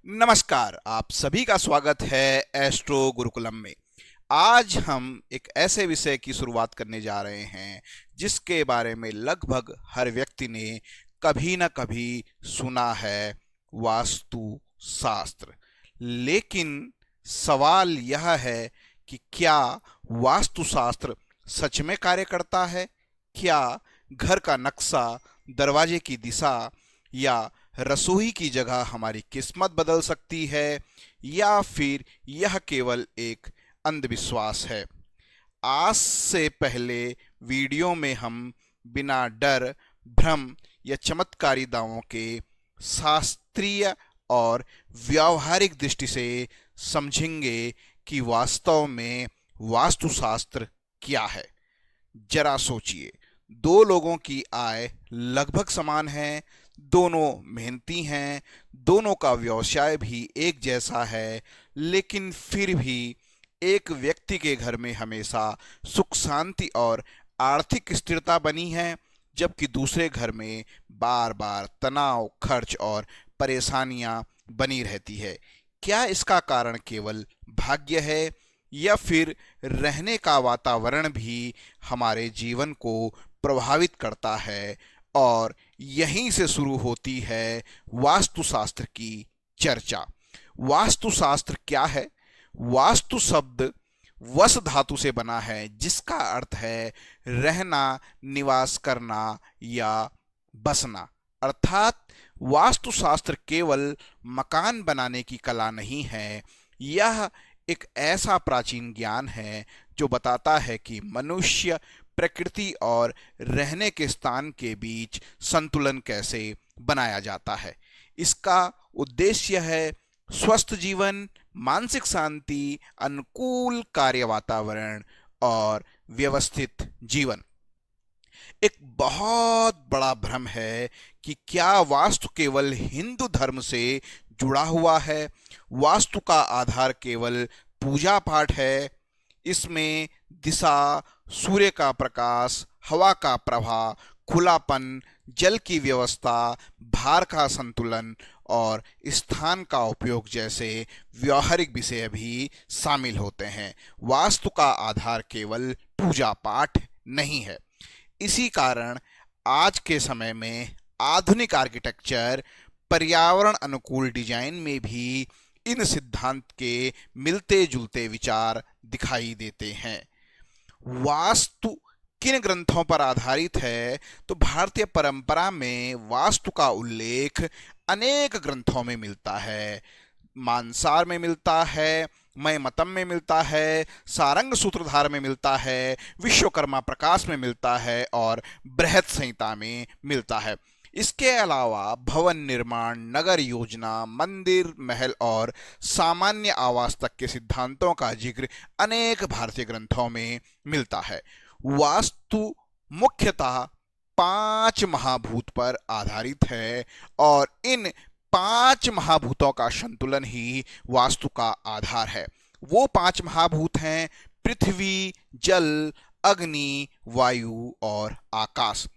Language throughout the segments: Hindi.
नमस्कार, आप सभी का स्वागत है एस्ट्रो गुरुकुलम में। आज हम एक ऐसे विषय की शुरुआत करने जा रहे हैं जिसके बारे में लगभग हर व्यक्ति ने कभी ना कभी सुना है, वास्तु शास्त्र। लेकिन सवाल यह है कि क्या वास्तु शास्त्र सच में कार्य करता है? क्या घर का नक्शा, दरवाजे की दिशा या रसोई की जगह हमारी किस्मत बदल सकती है, या फिर यह केवल एक अंधविश्वास है? आज से पहले वीडियो में हम बिना डर, भ्रम या चमत्कारी दावों के शास्त्रीय और व्यावहारिक दृष्टि से समझेंगे कि वास्तव में वास्तुशास्त्र क्या है। जरा सोचिए, दो लोगों की आय लगभग समान है, दोनों मेहनती हैं, दोनों का व्यवसाय भी एक जैसा है, लेकिन फिर भी एक व्यक्ति के घर में हमेशा सुख शांति और आर्थिक स्थिरता बनी है, जबकि दूसरे घर में बार बार तनाव, खर्च और परेशानियां बनी रहती है। क्या इसका कारण केवल भाग्य है, या फिर रहने का वातावरण भी हमारे जीवन को प्रभावित करता है? और यहीं से शुरू होती है वास्तुशास्त्र की चर्चा। वास्तुशास्त्र क्या है? वास्तु शब्द वस धातु से बना है, जिसका अर्थ है रहना, निवास करना या बसना। अर्थात वास्तुशास्त्र केवल मकान बनाने की कला नहीं है, यह एक ऐसा प्राचीन ज्ञान है जो बताता है कि मनुष्य, प्रकृति और रहने के स्थान के बीच संतुलन कैसे बनाया जाता है। इसका उद्देश्य है स्वस्थ जीवन, मानसिक शांति, अनुकूल कार्य वातावरण और व्यवस्थित जीवन। एक बहुत बड़ा भ्रम है कि क्या वास्तु केवल हिंदू धर्म से जुड़ा हुआ है। वास्तु का आधार केवल पूजा पाठ है। इसमें दिशा, सूर्य का प्रकाश, हवा का प्रवाह, खुलापन, जल की व्यवस्था, भार का संतुलन और स्थान का उपयोग जैसे व्यवहारिक विषय भी शामिल होते हैं। वास्तु का आधार केवल पूजा पाठ नहीं है। इसी कारण आज के समय में आधुनिक आर्किटेक्चर, पर्यावरण अनुकूल डिजाइन में भी इन सिद्धांत के मिलते जुलते विचार दिखाई देते हैं। वास्तु किन ग्रंथों पर आधारित है? तो भारतीय परंपरा में वास्तु का उल्लेख अनेक ग्रंथों में मिलता है। मानसार में मिलता है, मय मतम में मिलता है, सारंग सूत्रधार में मिलता है, विश्वकर्मा प्रकाश में मिलता है और बृहद संहिता में मिलता है। इसके अलावा भवन निर्माण, नगर योजना, मंदिर, महल और सामान्य आवास तक के सिद्धांतों का जिक्र अनेक भारतीय ग्रंथों में मिलता है। वास्तु मुख्यतः 5 महाभूत पर आधारित है और इन 5 महाभूतों का संतुलन ही वास्तु का आधार है। वो 5 महाभूत हैं पृथ्वी, जल, अग्नि, वायु और आकाश।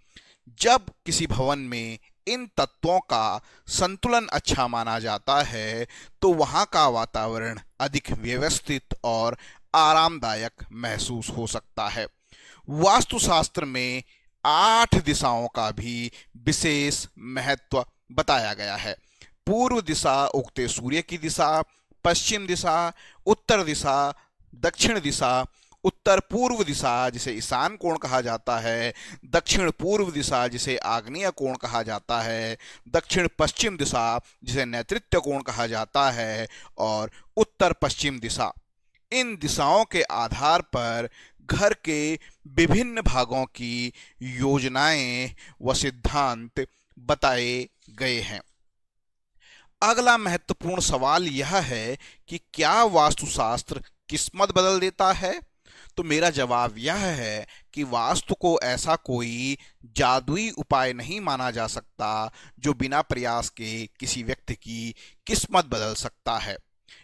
जब किसी भवन में इन तत्वों का संतुलन अच्छा माना जाता है तो वहाँ का वातावरण अधिक व्यवस्थित और आरामदायक महसूस हो सकता है। वास्तुशास्त्र में 8 दिशाओं का भी विशेष महत्व बताया गया है। पूर्व दिशा उगते सूर्य की दिशा, पश्चिम दिशा, उत्तर दिशा, दक्षिण दिशा, उत्तर पूर्व दिशा जिसे ईशान कोण कहा जाता है, दक्षिण पूर्व दिशा जिसे आग्नेय कोण कहा जाता है, दक्षिण पश्चिम दिशा जिसे नैऋत्य कोण कहा जाता है और उत्तर पश्चिम दिशा। इन दिशाओं के आधार पर घर के विभिन्न भागों की योजनाएं व सिद्धांत बताए गए हैं। अगला महत्वपूर्ण सवाल यह है कि क्या वास्तुशास्त्र किस्मत बदल देता है? तो मेरा जवाब यह है कि वास्तु को ऐसा कोई जादुई उपाय नहीं माना जा सकता जो बिना प्रयास के किसी व्यक्ति की किस्मत बदल सकता है।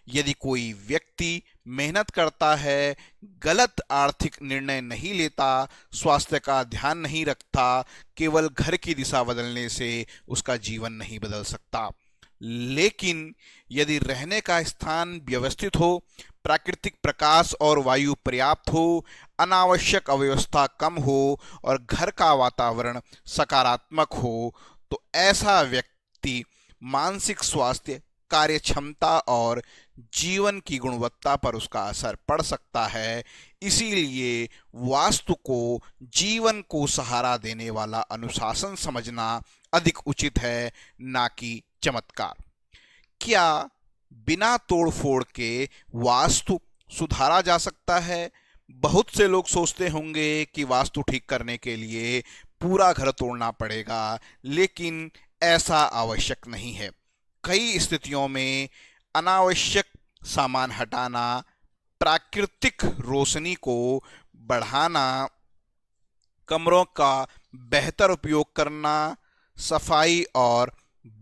यदि कोई व्यक्ति मेहनत करता है, गलत आर्थिक निर्णय नहीं लेता, स्वास्थ्य का ध्यान नहीं रखता, केवल घर की दिशा बदलने से उसका जीवन नहीं बदल सकता। लेकिन यदि रहने का स्थान व्यवस्थित हो, प्राकृतिक प्रकाश और वायु पर्याप्त हो, अनावश्यक अव्यवस्था कम हो और घर का वातावरण सकारात्मक हो, तो ऐसा व्यक्ति मानसिक स्वास्थ्य, कार्य क्षमता और जीवन की गुणवत्ता पर उसका असर पड़ सकता है। इसीलिए वास्तु को जीवन को सहारा देने वाला अनुशासन समझना अधिक उचित है, ना कि चमत्कार। क्या बिना तोड़ फोड़ के वास्तु सुधारा जा सकता है? बहुत से लोग सोचते होंगे कि वास्तु ठीक करने के लिए पूरा घर तोड़ना पड़ेगा, लेकिन ऐसा आवश्यक नहीं है। कई स्थितियों में अनावश्यक सामान हटाना, प्राकृतिक रोशनी को बढ़ाना, कमरों का बेहतर उपयोग करना, सफाई और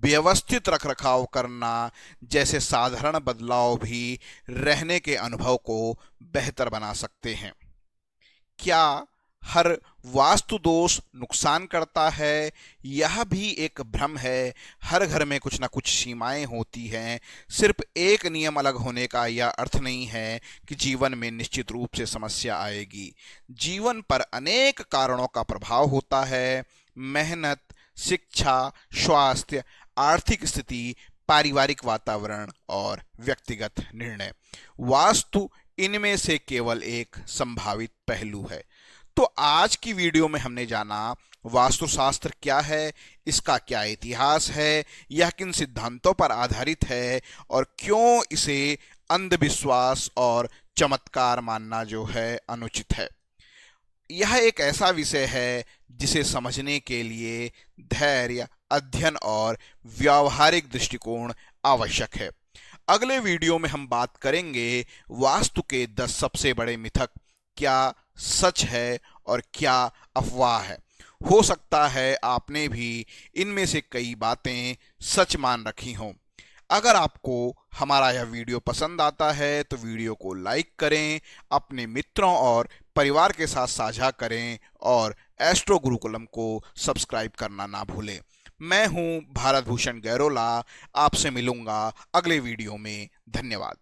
व्यवस्थित रखरखाव करना जैसे साधारण बदलाव भी रहने के अनुभव को बेहतर बना सकते हैं। क्या हर वास्तु दोष नुकसान करता है? यह भी एक भ्रम है। हर घर में कुछ ना कुछ सीमाएं होती हैं। सिर्फ एक नियम अलग होने का यह अर्थ नहीं है कि जीवन में निश्चित रूप से समस्या आएगी। जीवन पर अनेक कारणों का प्रभाव होता है। मेहनत, शिक्षा, स्वास्थ्य, आर्थिक स्थिति, पारिवारिक वातावरण और व्यक्तिगत निर्णय। वास्तु इनमें से केवल एक संभावित पहलू है। तो आज की वीडियो में हमने जाना वास्तुशास्त्र क्या है, इसका क्या इतिहास है, यह किन सिद्धांतों पर आधारित है और क्यों इसे अंधविश्वास और चमत्कार मानना जो है अनुचित है। यह एक ऐसा विषय है जिसे समझने के लिए धैर्य, अध्ययन और व्यावहारिक दृष्टिकोण आवश्यक है। अगले वीडियो में हम बात करेंगे वास्तु के 10 सबसे बड़े मिथक क्या सच है और क्या अफवाह है। हो सकता है आपने भी इनमें से कई बातें सच मान रखी हों। अगर आपको हमारा यह वीडियो पसंद आता है तो वीडियो को लाइक करें, अपने मित्रों और परिवार के साथ साझा करें और एस्ट्रो गुरुकुलम को सब्सक्राइब करना ना भूलें। मैं हूं भारत भूषण गैरोला, आपसे मिलूंगा अगले वीडियो में। धन्यवाद।